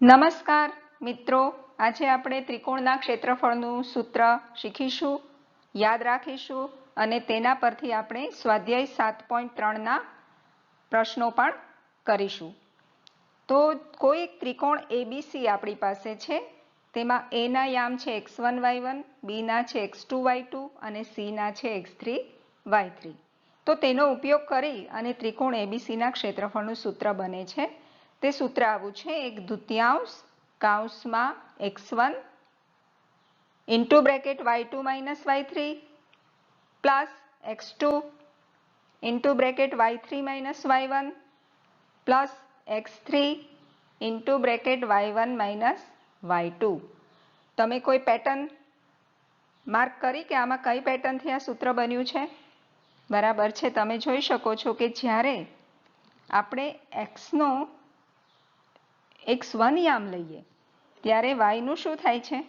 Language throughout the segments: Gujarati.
નમસ્કાર મિત્રો, આજે આપણે ત્રિકોણના ક્ષેત્રફળનું સૂત્ર શીખીશું, યાદ રાખીશું અને તેના પરથી આપણે સ્વાધ્યાય 7.3ના પ્રશ્નો પણ કરીશું. તો કોઈ ત્રિકોણ ABC આપણી પાસે છે, તેમાં A ના યામ છે x1 y1, B ના છે x2 y2 અને C ના છે x3 y3. તો તેનો ઉપયોગ કરી અને ત્રિકોણ ABCના ક્ષેત્રફળનું સૂત્ર બને છે. તે સૂત્ર આવું છે: 1/2 કૌંસમાં x1 into bracket y2 minus y3 plus x2 into bracket y3 minus y1 plus x3 into bracket y1 minus y2. તમે કોઈ પેટર્ન માર્ક કરી કે આમાં કઈ પેટર્નથી આ સૂત્ર બન્યું છે? બરાબર છે, તમે જોઈ શકો છો કે જ્યારે આપણે xનો x1 યામ લઈએ ત્યારે yનું શું થાય છે?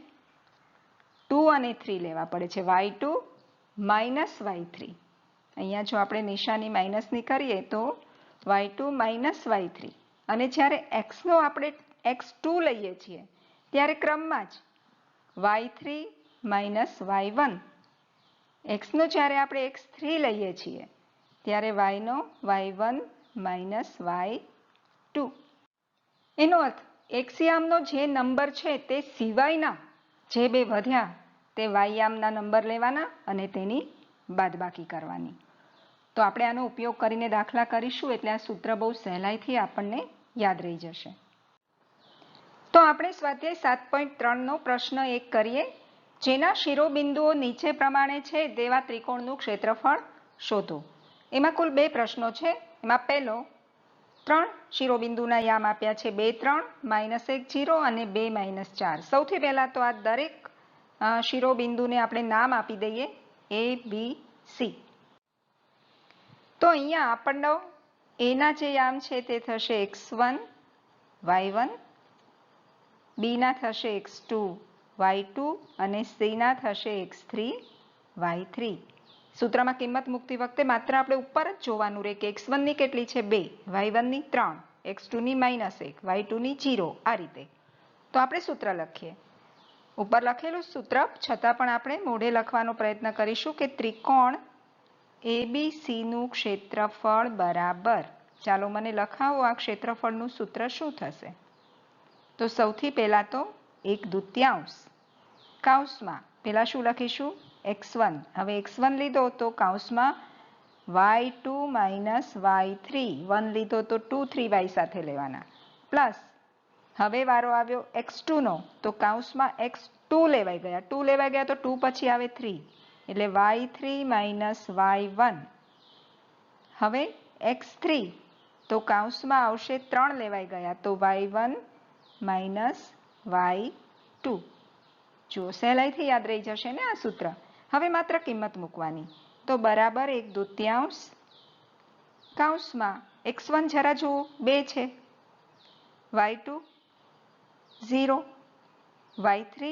2 અને 3 લેવા પડે છે, y2 માઇનસ y3. અહીંયા જો આપણે નિશાની માઇનસની કરીએ તો y2 માઇનસ y3. અને જ્યારે xનો આપણે x2 લઈએ છીએ ત્યારે ક્રમમાં જ y3 માઇનસ y1. xનો જ્યારે આપણે x3 લઈએ છીએ ત્યારે yનો y1 માઇનસ y2. એનો અર્થ x યામનો જે નંબર છે તે સિવાયના જે બે વધ્યા તે y યામના નંબર લેવાના અને તેની બાદબાકી કરવાની. તો આપણે આનો ઉપયોગ કરીને દાખલા કરીશું એટલે આ સૂત્ર બહુ સહેલાઈથી આપણને યાદ રહી જશે. તો આપણે સ્વાધ્યાય 7.3નો પ્રશ્ન 1 કરીએ, જેના શિરોબિંદુઓ નીચે પ્રમાણે છે તેવા ત્રિકોણનું ક્ષેત્રફળ શોધો. એમાં કુલ 2 પ્રશ્નો છે. એમાં પહેલો 3 શિરોબિંદુના યામ આપ્યા છે, 2 3, -1 0 અને 2 -4. સૌથી પહેલા તો આ દરેક શિરોબિંદુને આપણે નામ આપી દઈએ A, B, C. તો અહીંયા આપણને એના જે યામ છે તે થશે x1 y1, B ના થશે x2 y2 અને C ના થશે x3 y3. સૂત્રમાં કિંમત મૂકતી વખતે માત્ર આપણે ઉપર જ જોવાનું રહે કે x1 ની કેટલી છે 2, y1 ની 3, x2 ની -1, y2 ની 0. આ રીતે તો આપણે સૂત્ર લખીએ. ઉપર લખેલું સૂત્ર છતાં પણ આપણે મોઢે લખવાનો પ્રયત્ન કરીશું કે ત્રિકોણ ABCનું ક્ષેત્રફળ બરાબર. ચાલો મને લખાવો આ ક્ષેત્રફળનું સૂત્ર શું થશે? તો સૌથી પહેલા તો 1/2 કૌંસમાં પહેલા શું લખીશું? x1. હવે x1 લીધો તો કૌંસમાં y2 માઇનસ y3, 1 લીધો તો 2 3y સાથે લેવાના, પ્લસ હવે વારો આવ્યો x2નો તો કૌંસમાં x2 લેવાઈ ગયા, 2 લેવાઈ ગયા તો 2 પછી આવે 3 એટલે y3 માઇનસ y1. હવે x3 તો કૌંસમાં આવશે 3 લેવાઈ ગયા તો y1 માઇનસ y2. જો સહેલાઈથી યાદ રહી જશે ને આ સૂત્ર. હવે માત્ર કિંમત મૂકવાની તો બરાબર 1/2 કૌંસમાં x1 જરા જુઓ 2 છે, y2 0, y3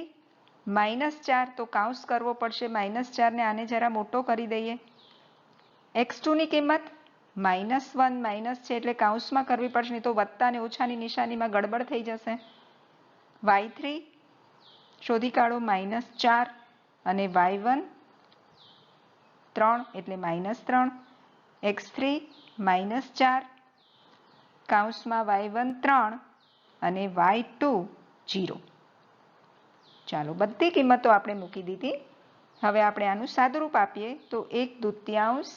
-4 તો કૌંસ કરવો પડશે, -4 ને આને જરા મોટો કરી દઈએ. x2 ની કિંમત -1 છે એટલે કૌંસમાં કરવી પડશે, નહીં તો વત્તા અને ઓછાની નિશાનીમાં ગડબડ થઈ જશે. y3 શોધી કાઢો -4 અને y1 3 એટલે -3, x3 -4 કૌંસમાં y1 3 અને y2 0. ચાલો બધી કિંમતો આપણે મૂકી દીધી. હવે આપણે આનું સાદુરૂપ આપીએ તો 1/2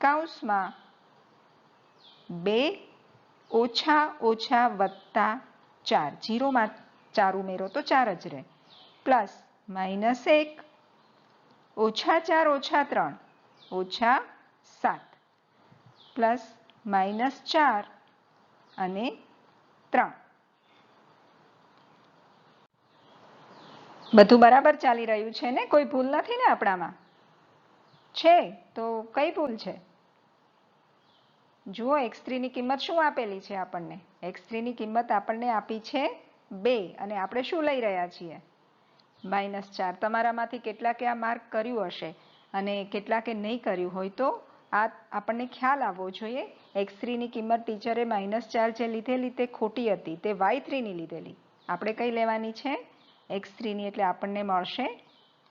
કૌંસમાં 2 ઓછા ઓછા વત્તા 4, 0માં 4 ઉમેરો તો 4 જ રહે, પ્લસ -1 ઓછા 4 ઓછા 3 ઓછા 7 પ્લસ -4 અને 3. બધું બરાબર ચાલી રહ્યું છે ને? કોઈ ભૂલ નથી ને આપણામાં? છે તો કઈ ભૂલ છે? જુઓ x3 ની કિંમત શું આપેલી છે આપણને? x3 ની કિંમત આપણને આપી છે 2 અને આપણે શું લઈ રહ્યા છીએ? -4. તમારામાંથી કેટલાકે આ માર્ક કર્યું હશે અને કેટલાકે નહીં કર્યું હોય તો આ આપણને ખ્યાલ આવવો જોઈએ. x3 ની કિંમત ટીચરે -4 જે લીધેલી તે ખોટી હતી, તે y3 ની લીધેલી. આપણે કઈ લેવાની છે? x3 ની, એટલે આપણને મળશે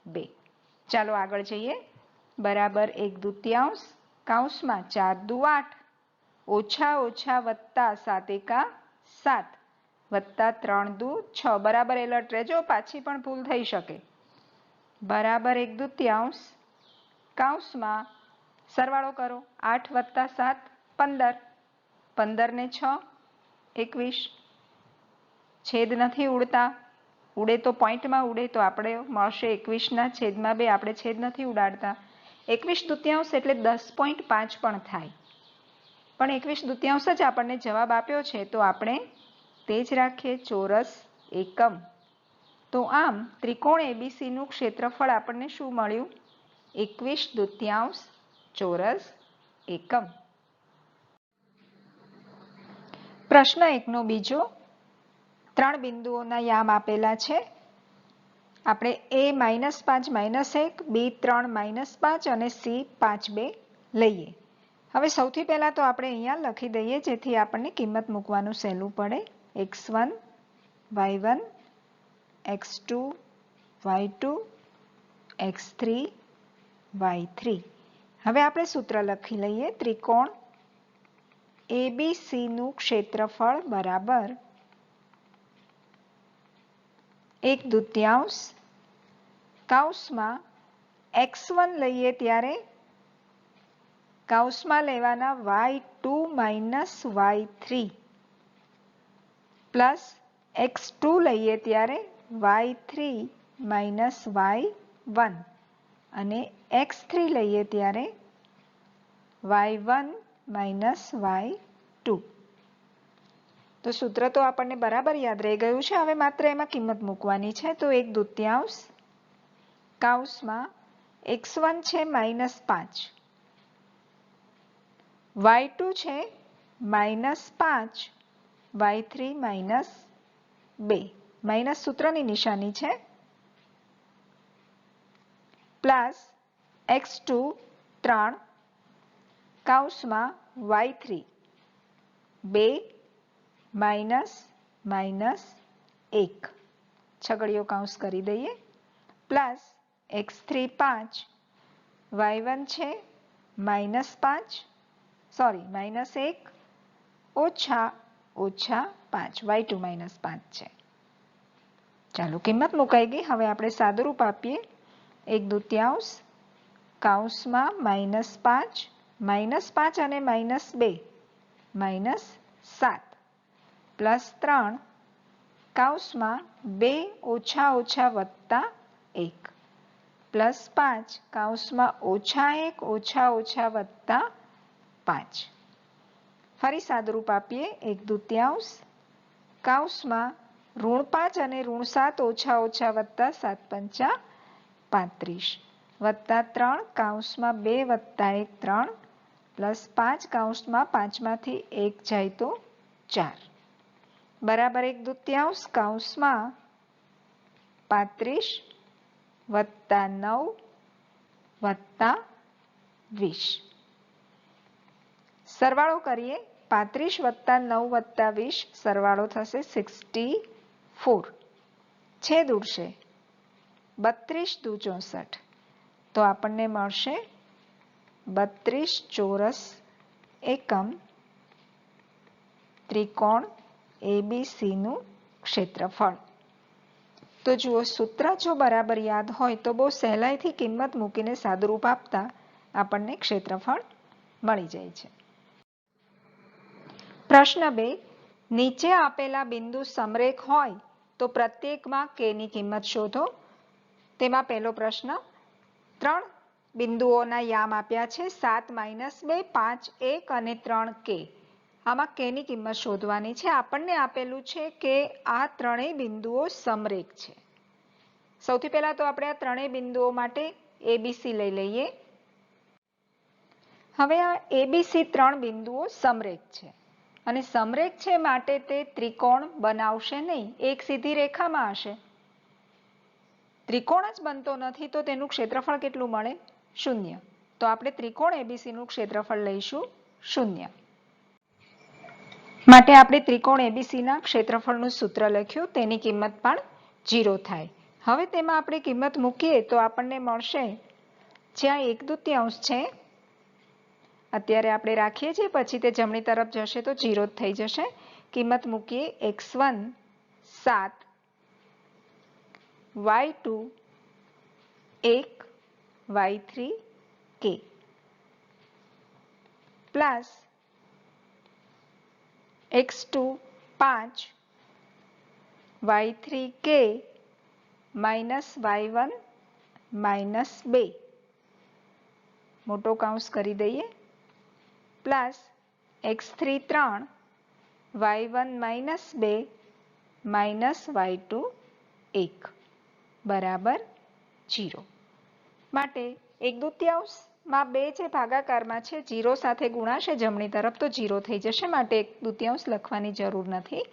2. ચાલો આગળ જઈએ. બરાબર 1/2 કૌંસમાં 4 દુ 8 ઓછા ઓછા વત્તા 7 એકા 7 વત્તા 3 દુ 6. બરાબર એલર્ટ રહેજો, પાછી પણ ભૂલ થઈ શકે. બરાબર 1/2 કૌંસમાં સરવાળો કરો. 8 વત્તા 7 15, 15 ને 6 21. છેદ નથી ઉડતા, ઉડે તો પોઈન્ટમાં ઉડે તો આપણે મળશે 21 ના છેદમાં 2. આપણે છેદ નથી ઉડાડતા. 21/2 એટલે 10.5 પણ થાય, પણ 21/2 જ આપણને જવાબ આપ્યો છે તો આપણે તે જ રાખીએ, ચોરસ એકમ. તો આમ ત્રિકોણ એબીસી નું ક્ષેત્રફળ આપણને શું મળ્યું? 21/2 ચોરસ એકમ. પ્રશ્ન 1નો બીજો. 3 બિંદુઓના યામ આપેલા છે. આપણે a -5 -1, b 3 -5 અને c 5 2 લઈએ. હવે સૌથી પહેલા તો આપણે અહીંયા લખી દઈએ જેથી આપણને કિંમત મૂકવાનું સહેલું પડે. x1 y1 x2 y2 x3 y3. હવે આપણે સૂત્ર લખી લઈએ. ત્રિકોણ ABC નું ક્ષેત્રફળ બરાબર 1/2 કૌંસમાં x1 લઈએ ત્યારે કૌંસમાં લેવાના y2 - y3 પ્લસ x2 લઈએ ત્યારે y3 - y1 અને x3 લઈએ ત્યારે y1 - y2. તો સૂત્ર તો આપણને બરાબર યાદ રહી ગયું છે. હવે માત્ર એમાં કિંમત મૂકવાની છે. તો 1/2 કૌંસમાં x1 છે -5, y2 છે -5, y3 -2. માઇનસ સૂત્રની નિશાની છે. પ્લસ x2 3 કૌંસમાં y3 2 -1 છગડીયો કૌંસ કરી દઈએ. પ્લસ x3 5, y1 છે -1 ઓછા ઓછા 5, y2 -5 છે. ચાલો કિંમત મુકાઈ ગઈ. હવે આપણે સાદુરૂપ આપીએ. 1/2 કૌંસમાં -5 -5 અને -2 -7 પ્લસ 3 કૌંસમાં 2 ઓછા ઓછા વત્તા 1 પ્લસ 5 કૌંસમાં -1 ઓછા ઓછા વત્તા 5. ફરી સાદુરૂપ આપીએ. 1/2 કૌંસમાં -5 અને -7 ઓછા ઓછા વત્તા 7 × 5 = 35 વત્તા 3 કૌંસમાં 2 વત્તા 1 3 પ્લસ 5 કૌંસમાં 5 માંથી 1 જાય તો 4 બરાબર 1/2 કૌંસમાં 35 વત્તા 9 વત્તા 20. સરવાળો કરીએ. 35 વત્તા 9 વત્તા 20 સરવાળો થશે 64. છેદ ઉડશે 32 દુ 64. તો આપણને મળશે 32 ચોરસ એકમ ત્રિકોણ ABC નું ક્ષેત્રફળ. તો જુઓ, સૂત્ર જો બરાબર યાદ હોય તો બહુ સહેલાઈથી કિંમત મૂકીને સાદુરૂપ આપતા આપણને ક્ષેત્રફળ મળી જાય છે. પ્રશ્ન 2. નીચે આપેલા બિંદુ સમરેખ હોય તો પ્રત્યેકમાં k ની કિંમત શોધો. તેમાં પહેલો પ્રશ્ન. 3 બિંદુઓના યામ આપ્યા છે 7 - 2 5 1 અને 3 k. આમાં k ની કિંમત શોધવાની છે. આપણને આપેલું છે કે આ ત્રણેય બિંદુઓ સમરેખ છે. સૌથી પહેલા તો આપણે આ ત્રણેય બિંદુઓ માટે ABC લઈ લઈએ. હવે આ ABC 3 બિંદુઓ સમરેખ છે અને સમરેખ છે માટે તે ત્રિકોણ બનાવશે નહીં, એક સીધી રેખામાં હશે. ત્રિકોણ જ બનતો નથી તો તેનું ક્ષેત્રફળ કેટલું મળે? 0. તો આપણે ત્રિકોણ ABC નું ક્ષેત્રફળ લઈશું 0. માટે આપણે ત્રિકોણ એબીસીના ક્ષેત્રફળનું સૂત્ર લખ્યું, તેની કિંમત પણ 0 થાય. હવે તેમાં આપણે કિંમત મૂકીએ તો આપણને મળશે, જ્યાં 1/2 છે અત્યારે આપણે રાખીએ છીએ, પછી તે જમણી તરફ જશે તો 0 જ થઈ જશે. કિંમત મૂકીએ x1 7, y2 1, y3 k plus x2 5, y3 k minus y1 minus 2, મોટો કૌંસ કરી દઈએ, plus x3 3, y1 minus 2 minus y2 1 બરાબર 0. માટે 1/2માં 2 જે ભાગાકારમાં છે 0 સાથે ગુણાશે જમણી તરફ તો 0 થઈ જશે, માટે 1/2 લખવાની જરૂર નથી.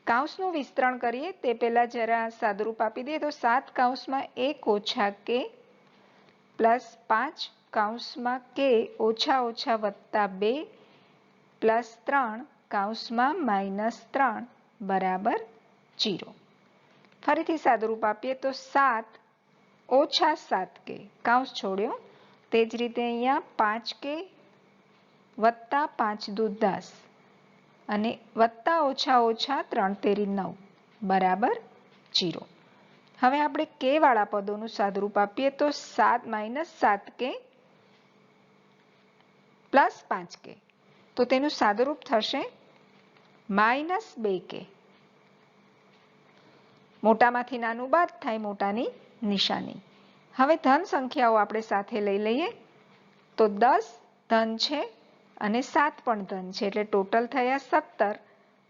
કૌંસનું વિસ્તરણ કરીએ તે પહેલાં જરા સાદુરૂપ આપી દઈએ તો 7 કૌંસમાં 1 ઓછા k પ્લસ 5 કૌંસમાં k ઓછા ઓછા વત્તા 2 પ્લસ 3 કૌંસમાં માઇનસ 3 બરાબર 0. ફરીથી સાદુરૂપ આપીએ તો 7 ઓછા 7k કૌંસ છોડ્યો, તે જ રીતે અહીંયા 5k વત્તા 5 દુ 10 અને વત્તા ઓછા ઓછા 3 તેરી 9 બરાબર 0. હવે આપણે k વાળા પદોનું સાદુરૂપ આપીએ તો માઇનસ 7k પ્લસ 5k, તો તેનું સાદુરૂપ થશે માઇનસ 2k. મોટામાંથી નાનું બાદ થાય મોટાની નિશાની. હવે ધન સંખ્યાઓ આપણે સાથે લઈ લઈએ તો 10 ધન છે અને 7 પણ ધન છે, એટલે ટોટલ થયા 17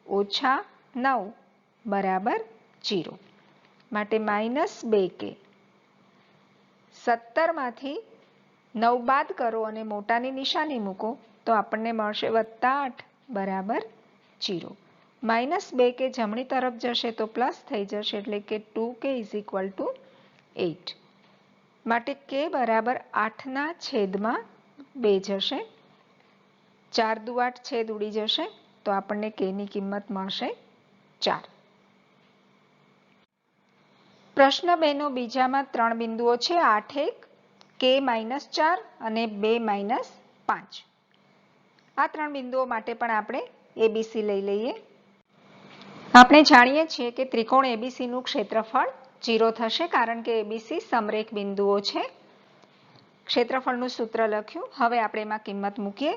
ઓછા 9 બરાબર 0. માટે માઇનસ 2k. 17માંથી 9 બાદ કરો અને મોટાની નિશાની મૂકો તો આપણને મળશે વત્તા 8 બરાબર 0. માઇનસ 2k જમણી તરફ જશે તો પ્લસ થઈ જશે, એટલે કે 2k ઇઝ ઇક્વલ ટુ 8. માટે k બરાબર 8ના છેદમાં 2 જશે. 4 દુ 8 છેદ ઉડી જશે તો આપણને k ની કિંમત મળશે 4. પ્રશ્ન 2નો બીજામાં 3 બિંદુઓ છે, 8 1, k માઇનસ 4 અને 2 માઇનસ 5. આ 3 બિંદુઓ માટે પણ આપણે એબીસી લઈ લઈએ. આપણે જાણીએ છીએ કે ત્રિકોણ એબીસીનું ક્ષેત્રફળ 0 થશે, કારણ કે એબીસી સમરેખ બિંદુઓ છે. ક્ષેત્રફળનું સૂત્ર લખ્યું. હવે આપણે એમાં કિંમત મૂકીએ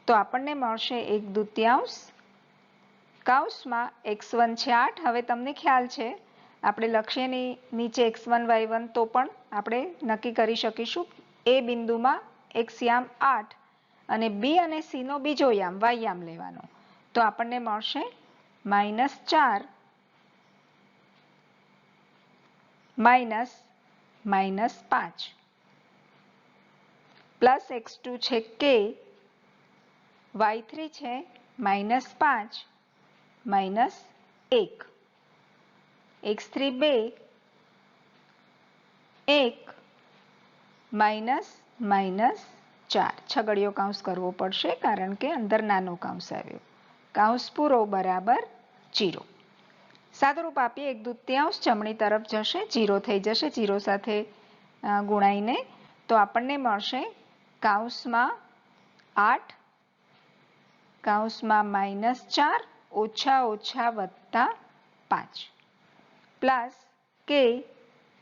તો આપણને મળશે 1/2 કૌંસમાં x1 છે 8. હવે તમને ખ્યાલ છે આપણે લખીએ નીચે x1 y1 તો પણ આપણે નક્કી કરી શકીશું. એ બિંદુમાં x યામ 8 અને b અને c નો બીજો યામ y યામ લેવાનો, તો આપણને મળશે minus 4 minus minus 5 plus x2 છે k, y3 છે minus 5 minus 1, x3 2 1 minus minus 4. છગડીયો કૌંસ કરવો પડશે કારણ કે અંદર નાનો કૌંસ આવ્યો. કૌંસ પૂરો બરાબર 0. સાદુરૂપ આપીએ 1/2 જમણી તરફ જશે 0 થઈ જશે, 0 સાથે ગુણાઈને તો આપણને મળશે કૌંસમાં 8 કૌંસમાં માઇનસ 4 ઓછા ઓછા વત્તા 5 પ્લસ k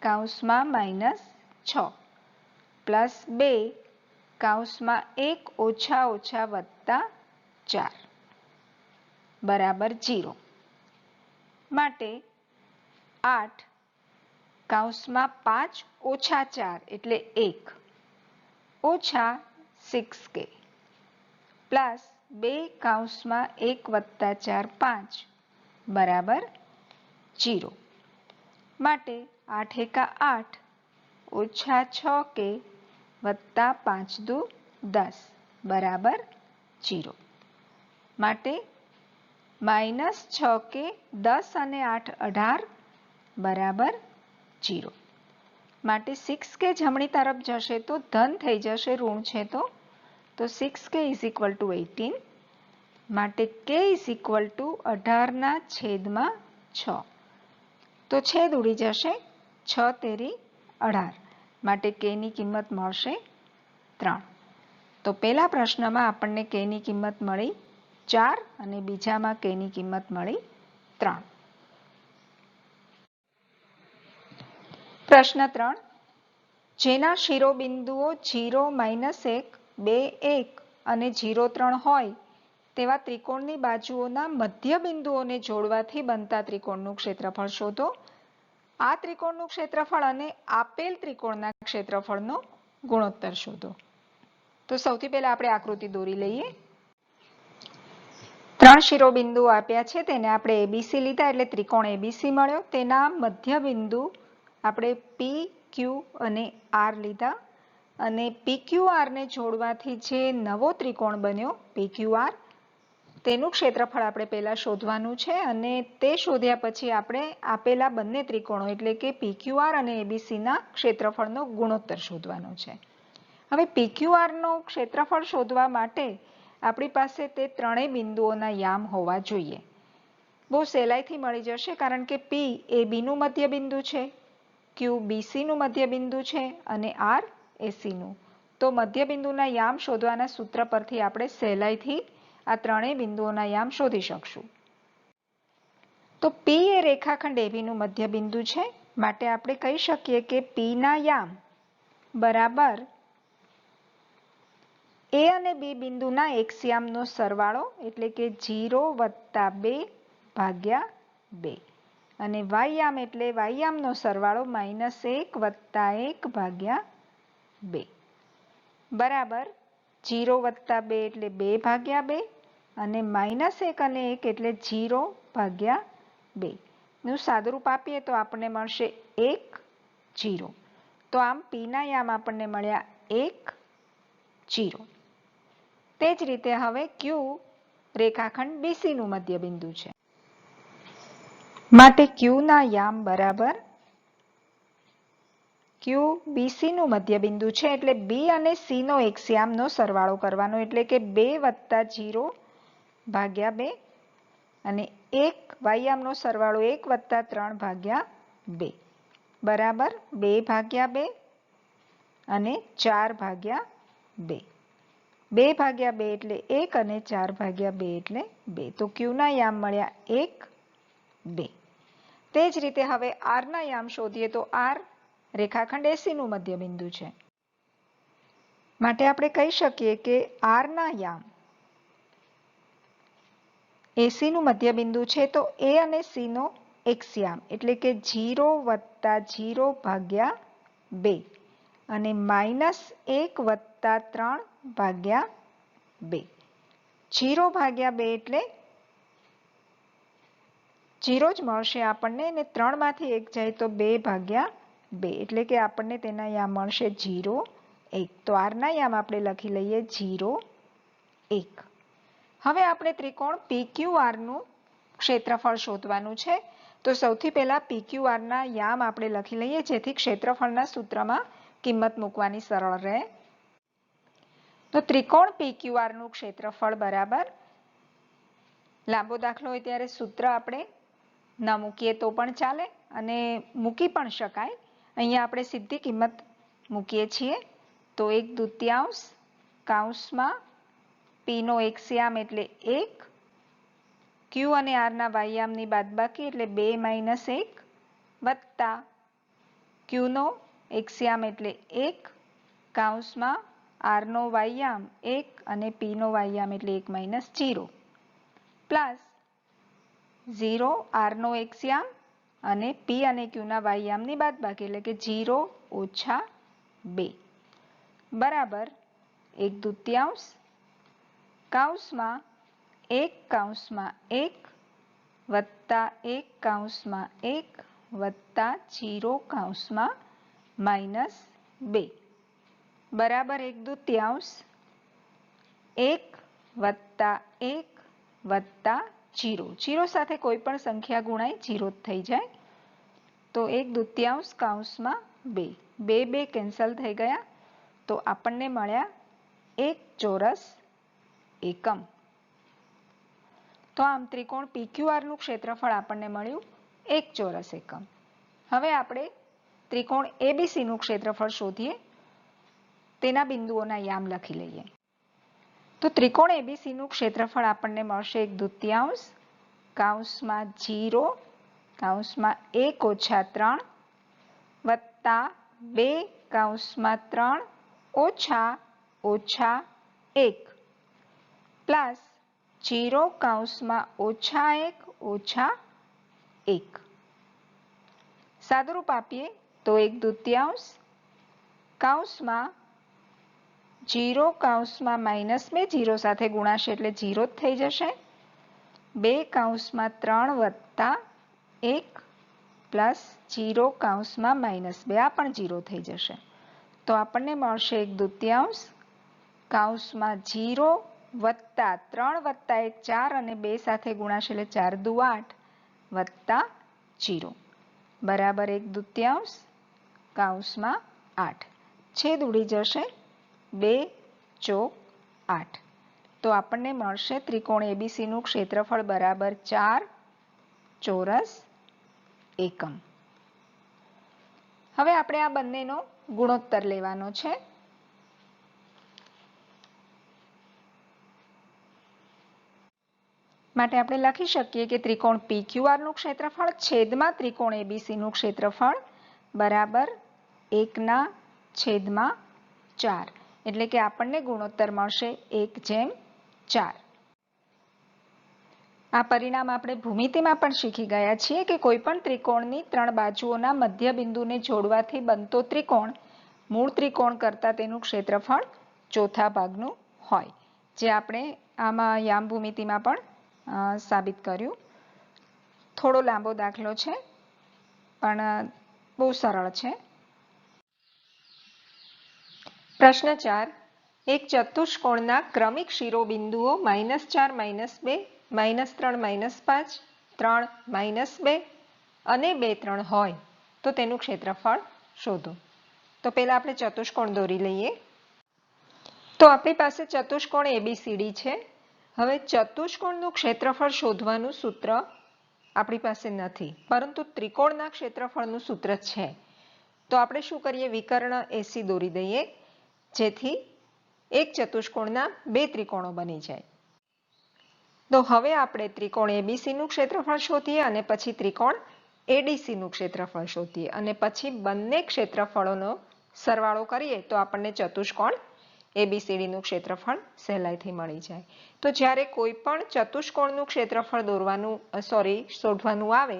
કૌંસમાં માઇનસ 6 પ્લસ 2 કૌંસમાં 1 ઓછા ઓછા વત્તા 4 બરાબર 0. માટે 8 કૌંસમાં 5 ઓછા 4 એટલે 1 ઓછા 6k પ્લસ 2 કૌંસમાં 1 વત્તા 4 5 બરાબર 0. માટે 8 એકા 8 ઓછા 6k વત્તા 5 દુ 10 બરાબર 0. માટે માઇનસ 6k 10 અને 8 18 બરાબર 0. માટે 6k જમણી તરફ જશે તો ધન થઈ જશે, ઋણ છે તો 6k ઇઝ ઇક્વલ ટુ 18. માટે k ઇઝ ઇક્વલ ટુ 18/6. તો છેદ ઉડી જશે, 6 તેરી 18, માટે k ની કિંમત મળશે 3. તો પહેલા પ્રશ્નમાં આપણને k ની કિંમત મળી 4 અને બીજામાં k ની કિંમત મળી 3. પ્રશ્ન 3. જેના શિરોબિંદુઓ 0, -1, 2, 1 અને 0, 3 હોય તેવા ત્રિકોણની બાજુઓના મધ્ય બિંદુઓને જોડવાથી બનતા ત્રિકોણનું ક્ષેત્રફળ શોધો. આ ત્રિકોણનું ક્ષેત્રફળ અને આપેલ ત્રિકોણના ક્ષેત્રફળનો ગુણોત્તર શોધો. તો સૌથી પહેલા આપણે આકૃતિ દોરી લઈએ. 3 શિરોબિંદુઓ આપ્યા છે, તેને આપણે ABC લીધા એટલે ત્રિકોણ ABC મળ્યો. તેના મધ્ય બિંદુ આપણે P, Q અને R લીધા અને PQR ને જોડવાથી જે નવો ત્રિકોણ બન્યો PQR, તેનું ક્ષેત્રફળ આપણે પહેલા શોધવાનું છે અને તે શોધ્યા પછી આપણે આપેલા બંને ત્રિકોણો એટલે કે PQR અને ABCના ક્ષેત્રફળનો ગુણોત્તર શોધવાનો છે. હવે PQRનો ક્ષેત્રફળ શોધવા માટે આપણી પાસે તે ત્રણેય બિંદુઓના યામ હોવા જોઈએ. બહુ સહેલાઈથી મળી જશે કારણ કે P એ Bનું મધ્ય બિંદુ છે, Q BCનું મધ્ય બિંદુ છે અને R ACનું. તો મધ્ય બિંદુના યામ શોધવાના સૂત્ર પરથી આપણે સહેલાઈથી આ ત્રણેય બિંદુઓના યામ શોધી શકશું. તો P એ રેખાખંડ ABનું મધ્ય બિંદુ છે, માટે આપણે કહી શકીએ કે P ના યામ બરાબર A અને B બિંદુના x યામનો સરવાળો એટલે કે 0 + 2 ભાગ્યા 2 અને y યામ એટલે y યામનો સરવાળો -1 + 1 ભાગ્યા 2 બરાબર 0 + 2 એટલે 2 ભાગ્યા 2 અને -1 અને 1 એટલે 0 ભાગ્યા 2 નું સાદુરૂપ આપીએ તો આપણને મળશે 1, 0. તો આમ P ના યામ આપણને મળ્યા 1, 0. તે જ રીતે હવે Q રેખાખંડ BCનું મધ્ય બિંદુ છે, માટે Q ના યામ બરાબર Q BCનું મધ્ય બિંદુ છે એટલે B અને C નો x યામનો સરવાળો કરવાનો એટલે કે 2 + 0 ભાગ્યા 2 અને 1 y યામનો સરવાળો 1 + 3 ભાગ્યા 2 બરાબર 2 ભાગ્યા 2 અને 4 ભાગ્યા 2. 2 ભાગ્યા 2 એટલે 1 અને 4 ભાગ્યા 2 એટલે 2. તો Q ના યામ મળ્યા 1, 2. તે જ રીતે હવે R ના યામ શોધીએ તો R રેખાખંડ ACનું મધ્ય બિંદુ છે, માટે આપણે કહી શકીએ કે R ના યામ ACનું મધ્ય બિંદુ છે તો A અને C નો x યામ એટલે કે 0 + 0 ભાગ્યા 2 અને -1 + 3 ભાગ્યા 2. 0 ભાગ્યા 2 એટલે 0 જ મળશે આપણને અને 3 માંથી 1 જાય તો 2 ભાગ્યા 2 એટલે કે આપણને તેના યામ મળશે 0, 1. તો R ના યામ આપણે લખી લઈએ 0, 1. હવે આપણે ત્રિકોણ PQRનું ક્ષેત્રફળ શોધવાનું છે. તો સૌથી પહેલા PQRના યામ આપણે લખી લઈએ જેથી ક્ષેત્રફળના સૂત્રમાં કિંમત મૂકવાની સરળ રહે. તો ત્રિકોણ PQRનું ક્ષેત્રફળ બરાબર, લાંબો દાખલો હોય ત્યારે સૂત્ર આપણે ન મૂકીએ તો પણ ચાલે અને મૂકી પણ શકાય. અહીંયા આપણે સીધી કિંમત મૂકીએ છીએ. તો 1/2 કૌંસમાં P નો x યામ એટલે 1, Q અને R ના y યામની બાદબાકી એટલે 2 - 1 વત્તા Q નો x યામ એટલે 1, કૌંસમાં R નો y યામ 1 અને P નો y યામ એટલે 1 - 0 પ્લસ 0 R નો x યામ અને P અને Q ના y યામની બાદબાકી એટલે કે 0 - 2 બરાબર 1/2 કૌંસમાં 1 વત્તા 1 વત્તા 0 -2 બરાબર 1/2 1 વત્તા 1 વત્તા 0. 0 સાથે કોઈ પણ સંખ્યા ગુણાય 0 જ થઈ જાય. તો 1/2 કૌંસમાં 2, 2 કેન્સલ થઈ ગયા તો આપણને મળ્યા 1 ચોરસ એકમ. તો આમ ત્રિકોણ PQR નું ક્ષેત્રફળ આપણને મળ્યું 1 ચોરસ એકમ. હવે આપણે ત્રિકોણ ABC નું ક્ષેત્રફળ શોધીએ. તેના બિંદુઓના યામ લખી લઈએ. તો ત્રિકોણ ABC નું ક્ષેત્રફળ આપણને મળશે 1/2 કૌંસમાં 0 કૌંસમાં 1 ઓછા 3 વત્તા 2 કૌંસમાં 3 ઓછા 1 પ્લસ 0 કૌંસમાં -1 ઓછા 1. સાદુરૂપ આપીએ તો 1/2 કૌંસમાં 0 કૌંસમાં -2 0 સાથે ગુણાશે એટલે 0 જ થઈ જશે. 2 કૌંસમાં 3 વત્તા 1 પ્લસ 0 કૌંસમાં -2 આ પણ 0 થઈ જશે. તો આપણને મળશે 1/2 કૌંસમાં 0 વત્તા 3 વત્તા 1 4 અને 2 સાથે ગુણાશે એટલે 4 દુ 8 વત્તા 0 બરાબર 1/2 કૌંસમાં 8. છેદ ઉડી જશે 2 ચોક 8. તો આપણને મળશે ત્રિકોણ ABC નું ક્ષેત્રફળ બરાબર 4 ચોરસ એકમ. હવે આપણે આ બંનેનો ગુણોત્તર લેવાનો છે. માટે આપણે લખી શકીએ કે ત્રિકોણ PQR નું ક્ષેત્રફળ છેદમાં ત્રિકોણ ABC નું ક્ષેત્રફળ બરાબર 1/4. એટલે કે આપણને ગુણોત્તર મળશે 1/4. આ પરિણામ આપણે ભૂમિતિમાં પણ શીખી ગયા છીએ કે કોઈપણ ત્રિકોણની 3 બાજુઓના મધ્ય બિંદુને જોડવાથી બનતો ત્રિકોણ મૂળ ત્રિકોણ કરતાં તેનું ક્ષેત્રફળ ચોથા ભાગનું હોય, જે આપણે આમાં યામ ભૂમિતિમાં પણ સાબિત કર્યું. થોડો લાંબો દાખલો છે પણ બહુ સરળ છે. પ્રશ્ન 4. એક ચતુષ્કોણના ક્રમિક શિરોબિંદુઓ -4 -2 -3 -5 3 -2 અને 2 3 હોય તો તેનું ક્ષેત્રફળ શોધો. તો પહેલા આપણે ચતુષ્કોણ દોરી લઈએ. તો આપણી પાસે ચતુષ્કોણ ABCD છે. હવે ચતુષ્કોણનું ક્ષેત્રફળ શોધવાનું સૂત્ર આપણી પાસે નથી, પરંતુ ત્રિકોણના ક્ષેત્રફળનું સૂત્ર છે. તો આપણે શું કરીએ, વિકર્ણ AC દોરી દઈએ, જેથી એક ચતુષ્કોણના 2 ત્રિકોણો બની જાય. તો હવે આપણે ત્રિકોણ ABC નું ક્ષેત્રફળ શોધીએ અને પછી ત્રિકોણ ADC નું ક્ષેત્રફળ શોધીએ અને પછી બંને ક્ષેત્રફળોનો સરવાળો કરીએ તો આપણને ચતુષ્કોણ ABCD નું ક્ષેત્રફળ સહેલાઈથી મળી જાય. તો જ્યારે કોઈ પણ ચતુષ્કોણનું ક્ષેત્રફળ શોધવાનું આવે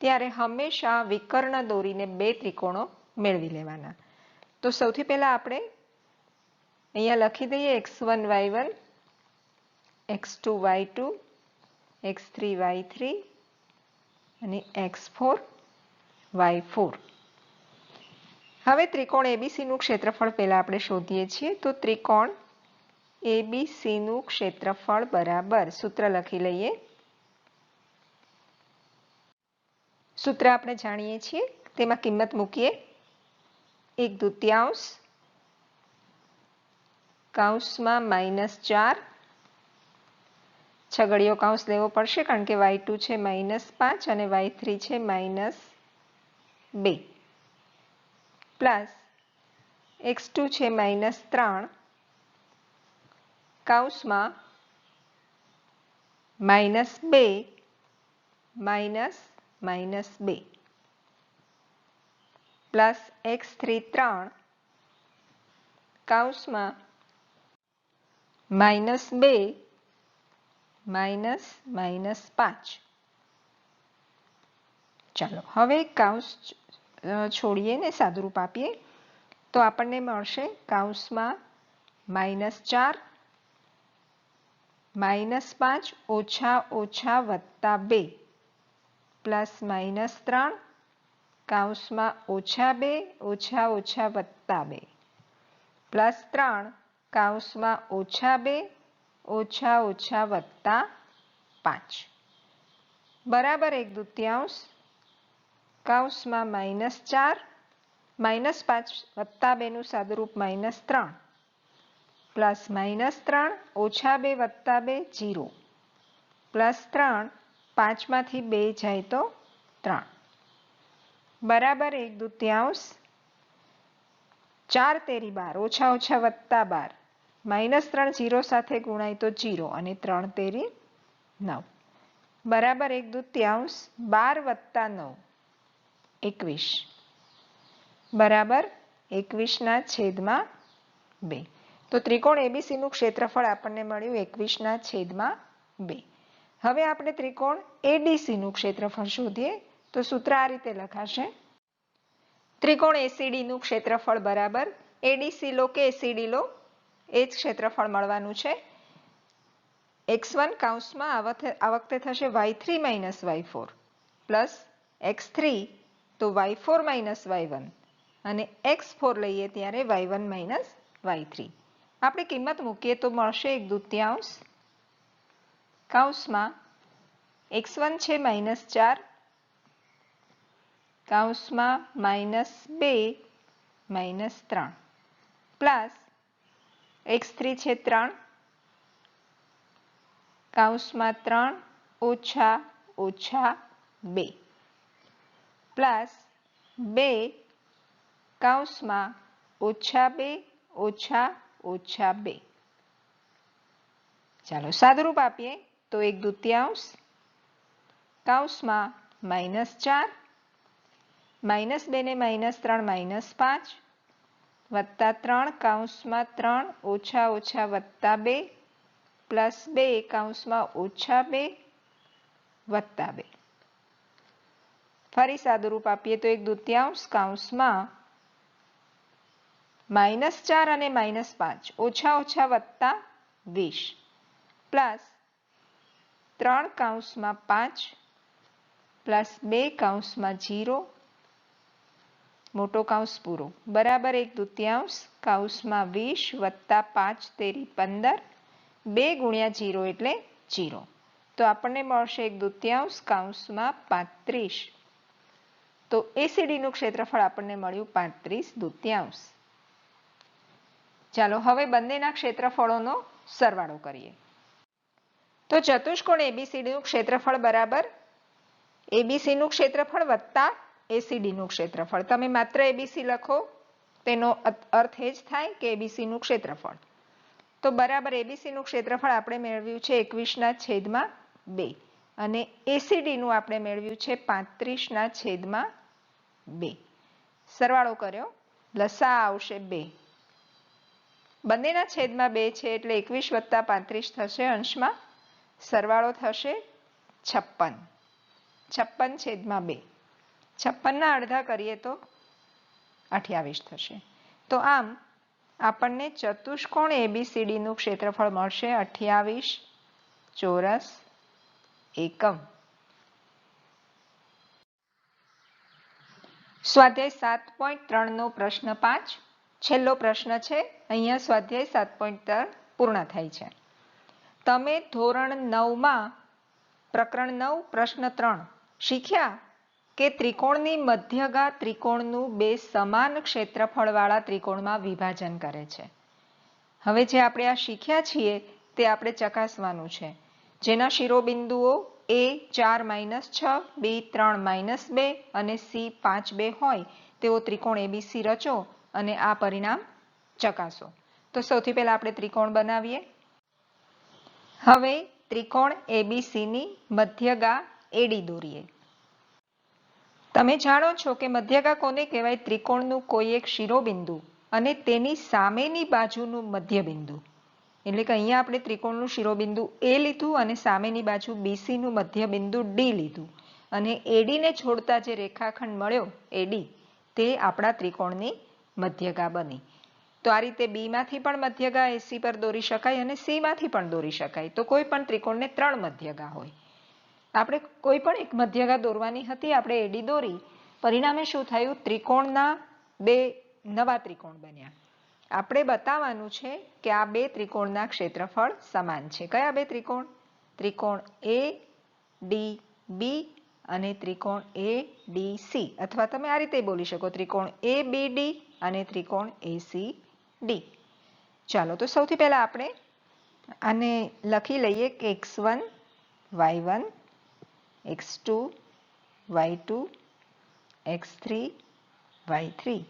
ત્યારે હંમેશા વિકર્ણ દોરીને 2 ત્રિકોણો મેળવી લેવાના. તો સૌથી પહેલા આપણે અહીંયા લખી દઈએ x1 y1 x2 y2 x3 y3 અને x4 y4. હવે ત્રિકોણ ABC નું ક્ષેત્રફળ પહેલા આપણે શોધીએ છીએ. તો ત્રિકોણ ABC નું ક્ષેત્રફળ બરાબર સૂત્ર લખી લઈએ. સૂત્ર આપણે જાણીએ છીએ, તેમાં કિંમત મૂકીએ. 1/2 કૌંસમાં -4 છગડીયો કૌંસ લેવો પડશે કારણ કે y2 છે -5 અને y3 છે -2 પ્લસ x2 છે -3 કૌંસમાં -2 -2 પ્લસ x3 3 કૌંસમાં -2 -5. ચાલો હવે કૌંસ છોડીએ ને સાદુરૂપ આપીએ તો આપણને મળશે કૌંસમાં -4 -5 ઓછા ઓછા વત્તા 2 પ્લસ -3 કૌંસમાં -2 ઓછા ઓછા વત્તા 2 પ્લસ 3 કૌંસમાં -2 ઓછા ઓછા વત્તા 5 બરાબર 1/2 કૌંસમાં -4 -5 વત્તા 2 નું સાદુરૂપ -3 પ્લસ -3 ઓછા 2 વત્તા 2 0 +3, 5માંથી 2 જાય તો 3 બરાબર 1/2, 4 તેરી 12, ઓછા ઓછા વત્તા 12, -3 0 સાથે ગુણાય તો 0 અને 3 તેરી 9 બરાબર 1/2, 12 + 9 21 બરાબર 21/2. તો ત્રિકોણ એબીસીનું ક્ષેત્રફળ આપણને મળ્યું 21/2. હવે આપણે ત્રિકોણ એડીસીનું ક્ષેત્રફળ શોધીએ તો સૂત્ર આ રીતે લખાશે. ત્રિકોણ એસીડીનું ક્ષેત્રફળ બરાબર એડીસી લો કે એસીડી લો એ જ ક્ષેત્રફળ મળવાનું છે. x1 કૌંસમાં આ વખતે થશે y3 - y4 પ્લસ x3 તો y4 - y1 અને x4 લઈએ ત્યારે y1 - y3. આપણે કિંમત મૂકીએ તો મળશે 1/2 કૌંસમાં x1 છે -4 કૌંસમાં -2 -3 પ્લસ x3 છે 3 કૌંસમાં 3 ઓછા ઓછા 2 પ્લસ 2 કૌંસમાં -2 ઓછા ઓછા 2. ચાલો સાદુરૂપ આપીએ તો 1/2 કૌંસમાં -4 -2 ને -3 -5 વત્તા 3 કૌંસમાં 3 ઓછા ઓછા વત્તા 2 પ્લસ 2 કૌંસમાં -2 વત્તા 2. ફરી સાદુરૂપ આપીએ તો 1/2 કૌંસમાં -4 અને -5 ઓછા ઓછા વત્તા 20 પ્લસ 3 કૌંસમાં 5 પ્લસ 2 કૌંસમાં 0 મોટો કૌંસ પૂરો બરાબર 1/2 કૌંસમાં 20 વત્તા 5 તેરી 15 2 ગુણ્યા 0 એટલે 0. તો આપણને મળશે 1/2 કૌંસમાં 35. તો એસીડીનું ક્ષેત્રફળ આપણને મળ્યું 35/2. ચાલો હવે બંનેના ક્ષેત્રફળોનો સરવાળો કરીએ. તો ચતુષ્કોણ એબીસીડીનું ક્ષેત્રફળ બરાબર એબીસીનું ક્ષેત્રફળ વત્તા એસીડીનું ક્ષેત્રફળ. તમે માત્ર એબીસી લખો તેનો અર્થ એ જ થાય કે એબીસીનું ક્ષેત્રફળ. તો બરાબર એબીસીનું ક્ષેત્રફળ આપણે મેળવ્યું છે 21/2 અને એસીડીનું આપણે મેળવ્યું છે 35/2. સરવાળો કર્યો લસા આવશે 2. બંનેના છેદમાં 2 છે એટલે 21 વત્તા 35 થશે અંશમાં. સરવાળો થશે 56. 56/2. 56ના અડધા કરીએ તો 28 થશે. તો આમ આપણને ચતુષ્કોણ એબીસીડીનું ક્ષેત્રફળ મળશે 28 ચોરસ એકમ. સ્વાધ્યાય 7.3 નો પ્રશ્ન 5 છેલ્લો પ્રશ્ન છે. અહીંયા સ્વાધ્યાય 7.3 પૂર્ણ થાય છે. તમે ધોરણ 9માં પ્રકરણ 9 પ્રશ્ન 3 શીખ્યા કે ત્રિકોણની મધ્યગા ત્રિકોણનું બે સમાન ક્ષેત્રફળવાળા ત્રિકોણમાં વિભાજન કરે છે. હવે જે આપણે આ શીખ્યા છીએ તે આપણે ચકાસવાનું છે. જેના શિરોબિંદુઓ A4 - 6 B3 - 2 અને C5 2 હોય તેવો ત્રિકોણ એબીસી રચો અને આ પરિણામ ચકાસો. તો સૌથી પહેલા આપણે ત્રિકોણ બનાવીએ. હવે ત્રિકોણ એબીસીની મધ્યગા એડી દોરીએ. તમે જાણો છો કે મધ્યગા કોને કહેવાય? ત્રિકોણનું કોઈ એક શિરોબિંદુ અને તેની સામેની બાજુનું મધ્યબિંદુ. એટલે કે અહીંયા આપણે ત્રિકોણનું શિરોબિંદુ એ લીધું અને સામેની બાજુ બીસીનું મધ્યબિંદુ ડી લીધું અને એડીને છોડતા જે રેખાખંડ મળ્યો એડી તે આપણા ત્રિકોણની મધ્યગા બની. તો આ રીતે બીમાંથી પણ મધ્યગા એસી પર દોરી શકાય અને સીમાંથી પણ દોરી શકાય. તો કોઈ પણ ત્રિકોણને 3 મધ્યગા હોય. આપણે કોઈ પણ એક મધ્યગા દોરવાની હતી, આપણે એડી દોરી, પરિણામે શું થયું? ત્રિકોણના બે નવા ત્રિકોણ બન્યા. આપણે બતાવવાનું છે કે આ બે ત્રિકોણના ક્ષેત્રફળ સમાન છે. કયા બે ત્રિકોણ? ત્રિકોણ એ ડી બી અને ત્રિકોણ એ ડી સી, અથવા તમે આ રીતે બોલી શકો ત્રિકોણ એ બી ડી અને ત્રિકોણ એસી ડી. ચાલો તો સૌથી પહેલા આપણે આને લખી લઈએ કે x1 y1 x2 y2 x3 y3.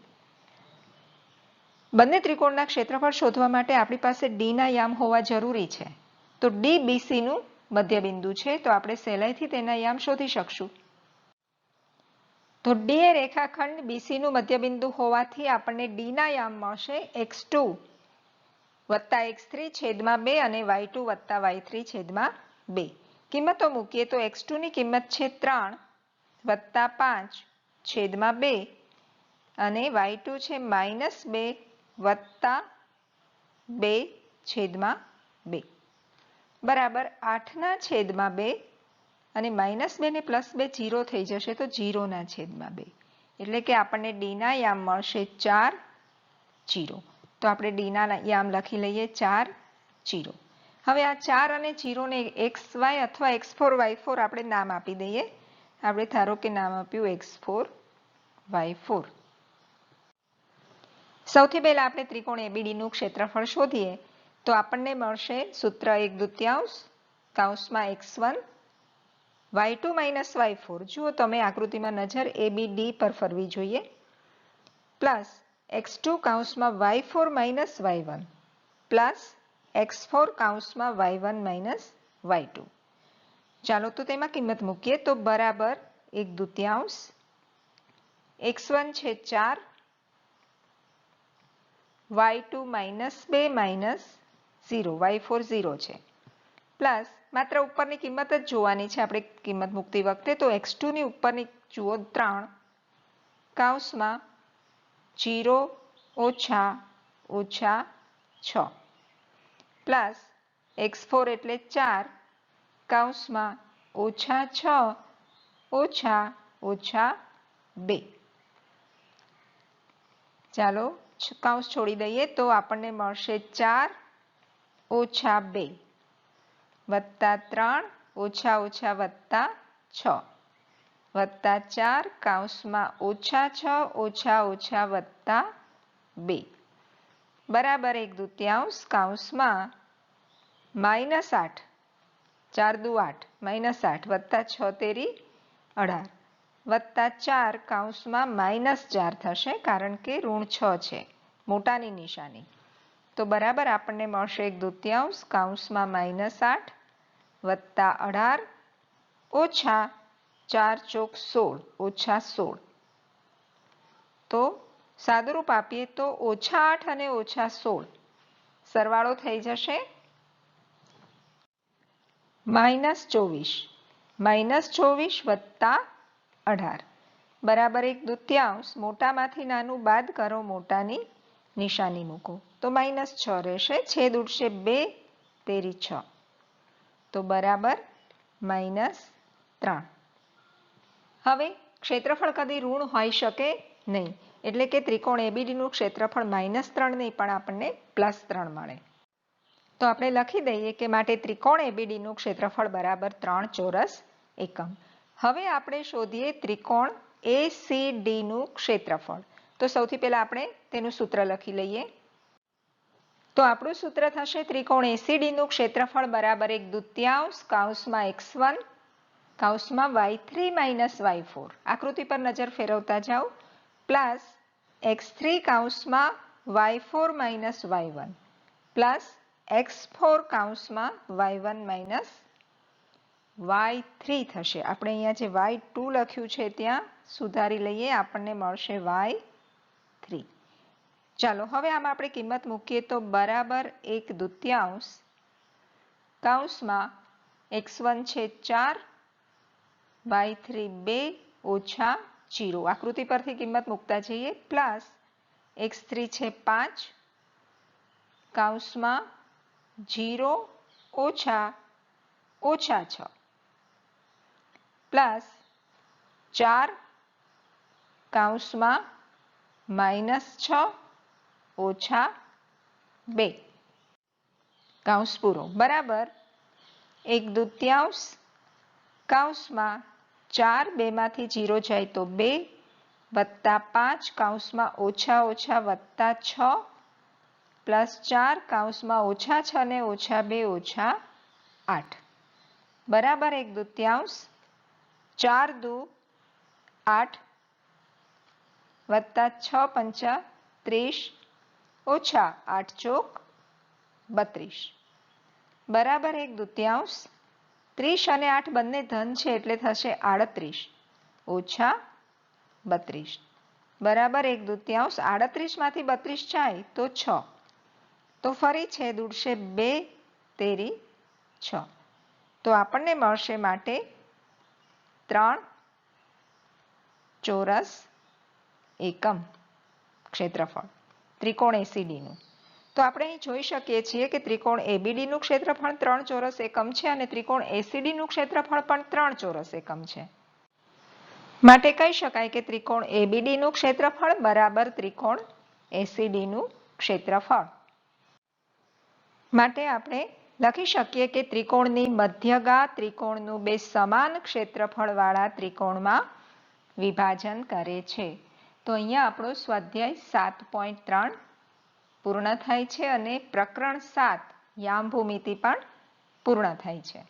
બંને ત્રિકોણના ક્ષેત્રફળ શોધવા માટે આપણી પાસે d ના યામ હોવા જરૂરી છે. તો d BC નું મધ્યબિંદુ છે, તો આપણે સહેલાઈથી તેના યામ શોધી શકશું. તો d એ રેખાખંડ BC નું મધ્યબિંદુ હોવાથી આપણને d ના યામ મળશે x2 વત્તા x3 છેદમાં 2 અને y2 વત્તા y3 છેદમાં 2. કિંમતો મૂકીએ તો x2 ની કિંમત છે 3 વત્તા 5 છેદમાં 2 અને y2 છે -2 વત્તા 2 છેદમાં 2 બરાબર 8 ના છેદમાં 2 અને -2 ને +2 0 થઈ જશે તો 0 ના છેદમાં 2 એટલે કે આપણને d ના યામ મળશે 4 0. તો આપણે d ના યામ લખી લઈએ 4 0. હવે આ 4 અને 0 ને xy અથવા x4 y4 આપણે નામ આપી દઈએ. આપણે ધારો કે નામ આપ્યું x4 y4. સૌથી પહેલા આપણે ત્રિકોણ ABD નું ક્ષેત્રફળ શોધીએ તો આપણને મળશે સૂત્ર 1/2 કૌંસમાં x1 y2 - y4. જુઓ તમે આકૃતિમાં નજર ABD પર ફરવી જોઈએ પ્લસ x2 કૌંસમાં y4 - y1 પ્લસ x4 કૌંસમાં y1 - y2. ચાલો તો તેમાં કિંમત મૂકીએ તો બરાબર 1/2 x1 છે 4 y2 -2 0 y4 0 છે પ્લસ માત્ર ઉપરની કિંમત જ જોવાની છે આપણે કિંમત મૂકતી વખતે. તો x2 ની ઉપરની જુઓ 3 કૌંસમાં 0 ઓછા 6 પ્લસ x4 એટલે 4 કૌંસમાં -6 ઓછા 2. ચાલો કૌંસ છોડી દઈએ તો આપણને મળશે 4 ઓછા 2 વત્તા 3 ઓછા વત્તા 6 વત્તા 4 કૌંસમાં -6 ઓછા વત્તા 2 બરાબર 1/2 કૌંસમાં -8 4 દુ 8 -8 વત્તા 6 તેરી 18 વત્તા 4 કૌંસમાં -4 થશે કારણ કે ઋણ 6 છે મોટાની નિશાની. તો બરાબર આપણને મળશે 1/2 કૌંસમાં -8 વત્તા 18 ઓછા 4 ચોક 16 -16. તો સાદુરૂપ આપીએ તો -8 અને -16 સરવાળો થઈ જશે -24 વત્તા 18 બરાબર 1/2. મોટામાંથી નાનું બાદ કરો, મોટાની નિશાની મૂકો તો -6 રહેશે. છેદ ઉડશે 2 તેરી 6 તો બરાબર -3. હવે ક્ષેત્રફળ કદી ઋણ હોઈ શકે નહીં એટલે કે ત્રિકોણ ABD નું ક્ષેત્રફળ -3 નહીં પણ આપણને +3 મળે. તો આપણે લખી દઈએ કે માટે ત્રિકોણ ABD નું ક્ષેત્રફળ બરાબર 3 ચોરસ એકમ. હવે આપણે શોધીએ ત્રિકોણ ACD નું ક્ષેત્રફળ. તો સૌથી પહેલા આપણે તેનું સૂત્ર લખી લઈએ. તો આપણું સૂત્ર થશે ત્રિકોણ ACD નું ક્ષેત્રફળ બરાબર 1/2 કૌંસમાં x1 કૌંસમાં y3 - y4 આકૃતિ પર નજર ફેરવતા જાઓ પ્લસ x3 કૌંસમાં y4 - y1 પ્લસ x4 કૌંસમાં y1 - y3 થશે. આપણે અહીંયા જે y2 લખ્યું છે ત્યાં સુધારી લઈએ, આપણને મળશે y3. ચાલો હવે આમાં આપણે કિંમત મૂકીએ તો બરાબર 1/2 કૌંસમાં x1 છે 4 y3 2 ઓછા 0 આકૃતિ પરથી કિંમત મૂકતા જઈએ પ્લસ x3 છે 5 કૌંસમાં 0 ઓછા 6 પ્લસ 4 કૌંસમાં -6 ઓછા 2 કૌંસ પૂરો બરાબર 1/2 કૌંસમાં 4 2 માંથી 0 જાય તો 2 વત્તા 5 કૌંસમાં ઓછા વત્તા 6 પ્લસ 4 કૌંસમાં -6 ને -2 -8 બરાબર 1/2 4 દુ 8 વત્તા 6 પંચા 30 ઓછા 8 ચોક 32 બરાબર 1/2 30 અને 8 બંને ધન છે એટલે થશે 38 ઓછા 32 બરાબર 1/2 38 માંથી 32 જાય તો 6 તો ફરી છેદ ઉડશે 2 તેરી 6 તો આપણને મળશે માટે 3 ચોરસ એકમ ક્ષેત્રફળ ત્રિકોણ એસીડીનું. તો આપણે અહીં જોઈ શકીએ છીએ કે ત્રિકોણ એબીડીનું ક્ષેત્રફળ 3 ચોરસ એકમ છે અને ત્રિકોણ એસીડીનું ક્ષેત્રફળ પણ 3 ચોરસ એકમ છે. માટે કહી શકાય કે ત્રિકોણ એબીડીનું ક્ષેત્રફળ બરાબર ત્રિકોણ એસીડીનું ક્ષેત્રફળ. માટે આપણે લખી શકીએ કે ત્રિકોણની મધ્યગા ત્રિકોણનું બે સમાન ક્ષેત્રફળવાળા ત્રિકોણમાં વિભાજન કરે છે. તો અહીંયા આપણો સ્વાધ્યાય 7.3 પૂર્ણ થાય છે અને પ્રકરણ 7 યામ ભૂમિતિ પણ પૂર્ણ થાય છે.